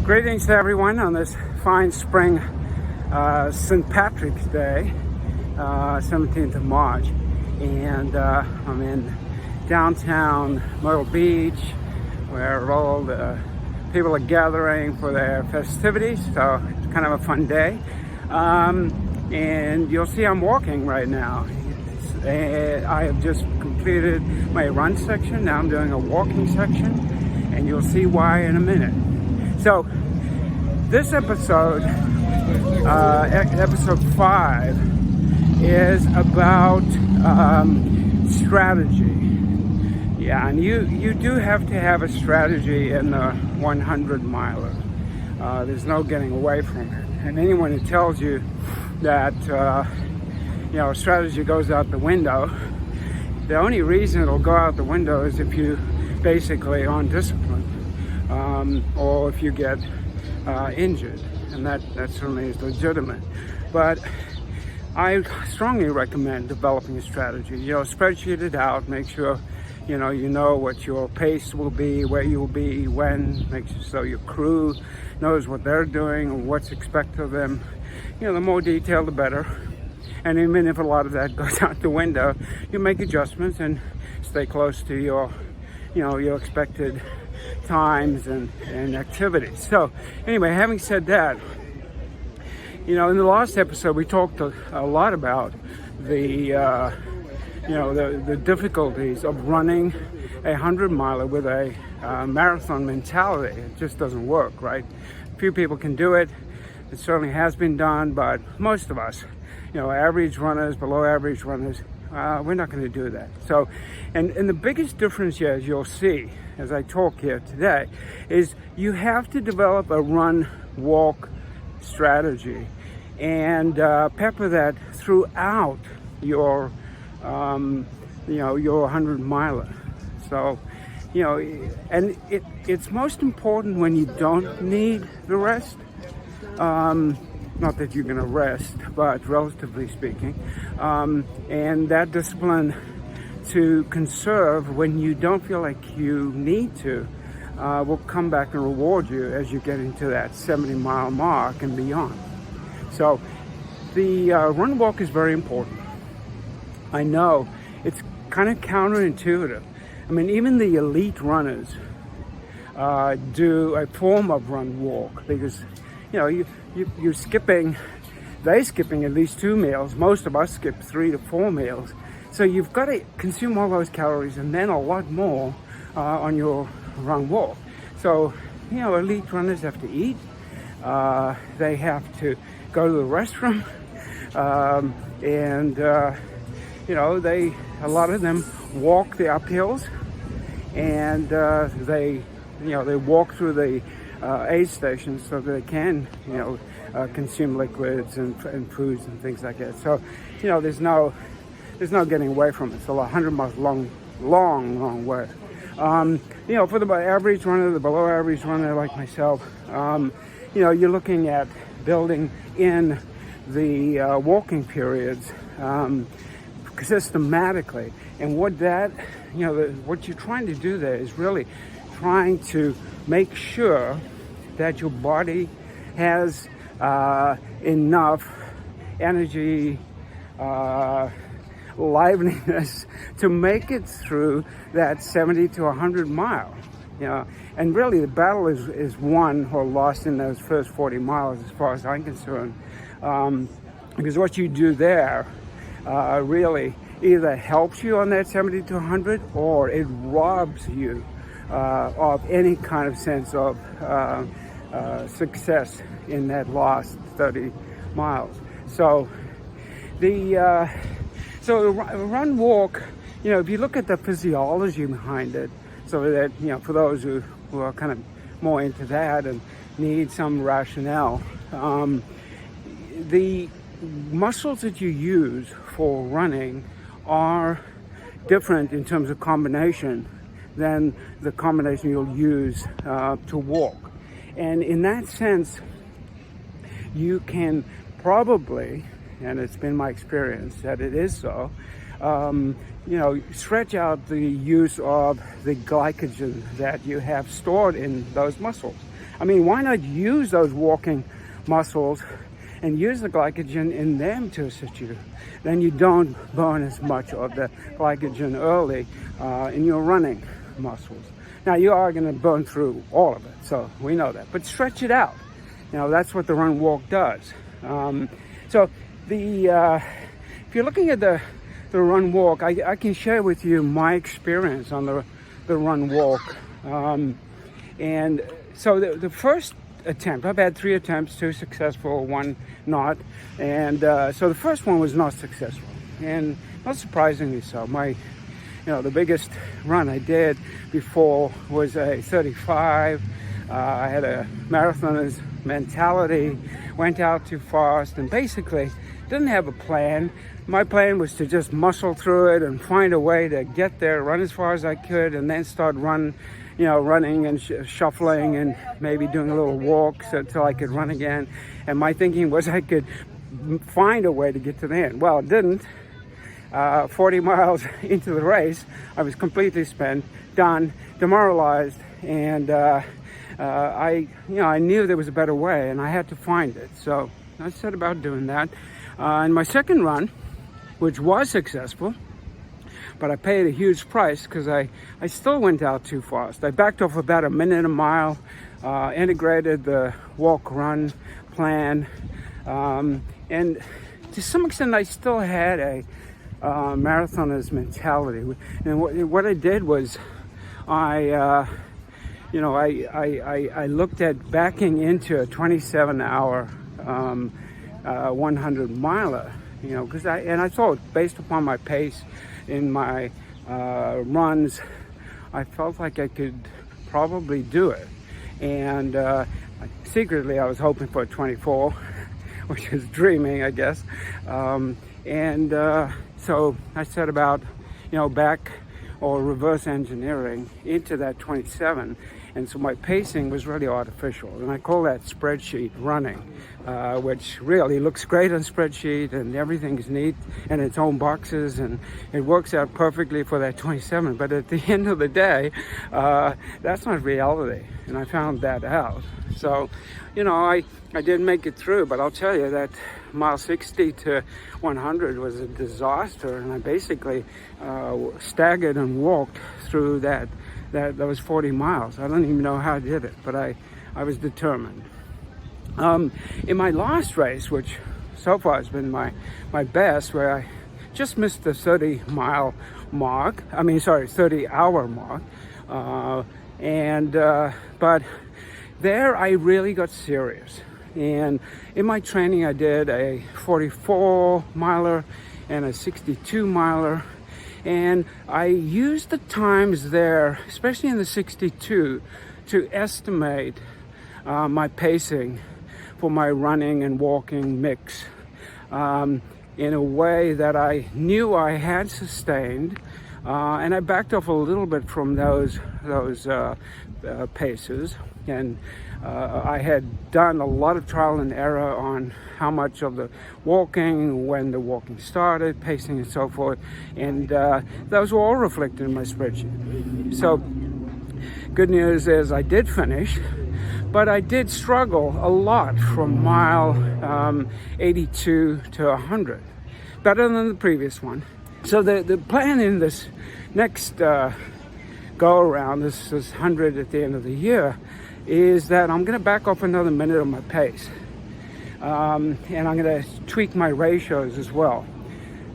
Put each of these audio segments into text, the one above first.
Greetings to everyone on this fine spring St. Patrick's Day, 17th of March, and I'm in downtown Myrtle Beach where all the people are gathering for their festivities, so it's kind of a fun day. And you'll see I'm walking right now. I have just completed my run section, now I'm doing a walking section, and you'll see why in a minute. So this episode, episode 5, is about strategy. Yeah, and you do have to have a strategy in the 100 miler. There's no getting away from it. And anyone who tells you that strategy goes out the window, the only reason it'll go out the window is if you basically aren't disciplined, or if you get injured, and that certainly is legitimate. But I strongly recommend developing a strategy. Spreadsheet it out, make sure you know what your pace will be, where you will be, when, make sure so your crew knows what they're doing and what's expected of them. The more detailed, the better. And even if a lot of that goes out the window, you make adjustments and stay close to your expected times and activities. So anyway, having said that, in the last episode we talked a lot about the difficulties of running a 100-miler with a marathon mentality. It just doesn't work, right? Few people can do it. It certainly has been done, but most of us, average runners, below average runners, we're not going to do that. So, and the biggest difference here, as you'll see as I talk here today, is you have to develop a run-walk strategy and pepper that throughout your 100-miler. So, and it's most important when you don't need the rest. Not that you're going to rest, but relatively speaking. And that discipline to conserve when you don't feel like you need to will come back and reward you as you get into that 70-mile mark and beyond. So the run walk is very important. I know it's kind of counterintuitive. I mean, even the elite runners do a form of run walk because you're skipping at least 2 meals. Most of us skip 3 to 4 meals. So you've got to consume all those calories and then a lot more on your run walk. So, elite runners have to eat. They have to go to the restroom. A lot of them walk the uphills, and they walk through the aid stations so that they can, consume liquids and foods and things like that. So, there's no getting away from it. It's a 100 miles long way. For the average runner, the below average runner like myself, you're looking at building in the walking periods systematically. And what you're trying to do there is really trying to make sure that your body has enough energy, liveliness to make it through that 70 to 100 mile. And really the battle is won or lost in those first 40 miles as far as I'm concerned, because what you do there really either helps you on that 70 to 100 or it robs you of any kind of sense of success in that last 30 miles. So the run walk, if you look at the physiology behind it, so that for those who are kind of more into that and need some rationale, the muscles that you use for running are different in terms of combination than the combination you'll use to walk. And in that sense, you can probably, and it's been my experience that it is so, stretch out the use of the glycogen that you have stored in those muscles. I mean, why not use those walking muscles and use the glycogen in them to assist you? Then you don't burn as much of the glycogen early in your running muscles. Now, you are going to burn through all of it, so we know that. But stretch it out. That's what the run walk does. If you're looking at the run walk, I can share with you my experience on the run walk. And so the first attempt, I've had 3 attempts, 2 successful, 1 not. And so the first one was not successful, and not surprisingly so. The biggest run I did before was a 35. I had a marathoner's mentality, went out too fast, and basically didn't have a plan. My plan was to just muscle through it and find a way to get there, run as far as I could, and then start running and shuffling and maybe doing a little walk until I could run again. And my thinking was I could find a way to get to the end. Well, it didn't. 40 miles into the race, I was completely spent, done, demoralized, and I knew there was a better way, and I had to find it. So I set about doing that. And my second run, which was successful, but I paid a huge price because I still went out too fast. I backed off about a minute a mile, integrated the walk-run plan, and to some extent I still had a marathoner's mentality. And what I did was I looked at backing into a 27-hour 100 miler, because I thought, based upon my pace in my runs, I felt like I could probably do it. And secretly I was hoping for a 24, which is dreaming, I guess. So I set about, back or reverse engineering into that 27. And so my pacing was really artificial. And I call that spreadsheet running, which really looks great on spreadsheet, and everything's neat in its own boxes, and it works out perfectly for that 27. But at the end of the day, that's not reality. And I found that out. So, I did make it through, but I'll tell you that mile 60 to 100 was a disaster, and I basically staggered and walked through those 40 miles. I don't even know how I did it, but I was determined. In my last race, which so far has been my best, where I just missed the 30-hour mark, but there I really got serious. And in my training, I did a 44-miler and a 62-miler. And I used the times there, especially in the 62, to estimate my pacing for my running and walking mix in a way that I knew I had sustained. And I backed off a little bit from those paces. And I had done a lot of trial and error on how much of the walking, when the walking started, pacing and so forth. And those were all reflected in my spreadsheet. So good news is I did finish, but I did struggle a lot from mile 82 to 100. Better than the previous one. So the plan in this next go around, this 100 at the end of the year, is that I'm going to back off another minute on my pace. And I'm going to tweak my ratios as well.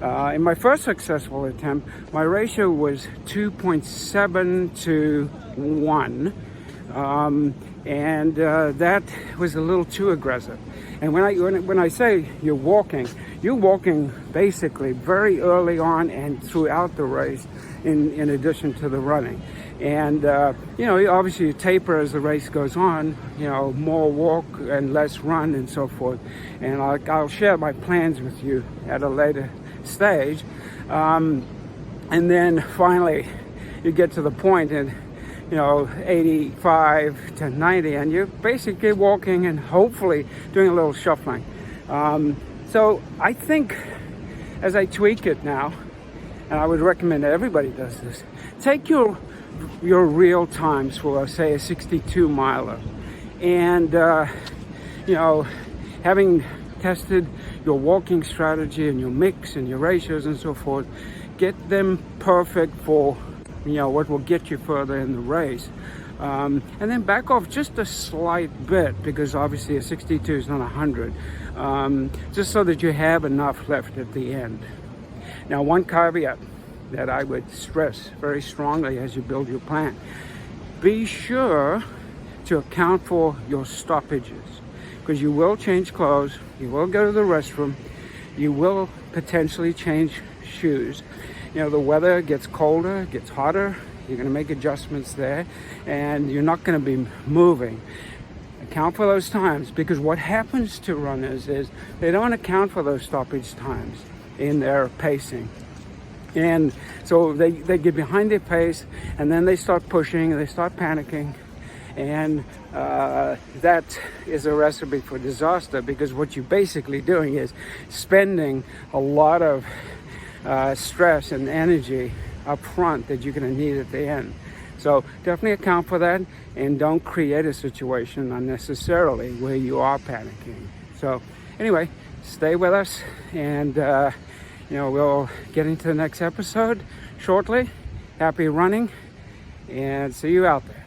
In my first successful attempt, my ratio was 2.7 to 1. And that was a little too aggressive. And when I say you're walking basically very early on and throughout the race, in addition to the running. And obviously you taper as the race goes on, more walk and less run and so forth. And I'll share my plans with you at a later stage. And then finally you get to the point in 85 to 90, and you're basically walking and hopefully doing a little shuffling. So I think as I tweak it now, and I would recommend that everybody does this. Take your real times for, say, a 62 miler, and having tested your walking strategy and your mix and your ratios and so forth, get them perfect for what will get you further in the race. And then back off just a slight bit, because obviously a 62 is not 100, just so that you have enough left at the end. Now, one caveat that I would stress very strongly as you build your plan: be sure to account for your stoppages, because you will change clothes, you will go to the restroom, you will potentially change shoes. The weather gets colder, gets hotter, you're going to make adjustments there, and you're not going to be moving. Account for those times, because what happens to runners is they don't account for those stoppage times in their pacing. And so they get behind their pace, and then they start pushing, and they start panicking. And that is a recipe for disaster, because what you're basically doing is spending a lot of stress and energy up front that you're going to need at the end. So definitely account for that, and don't create a situation unnecessarily where you are panicking. So anyway, stay with us, and we'll get into the next episode shortly. Happy running, and see you out there.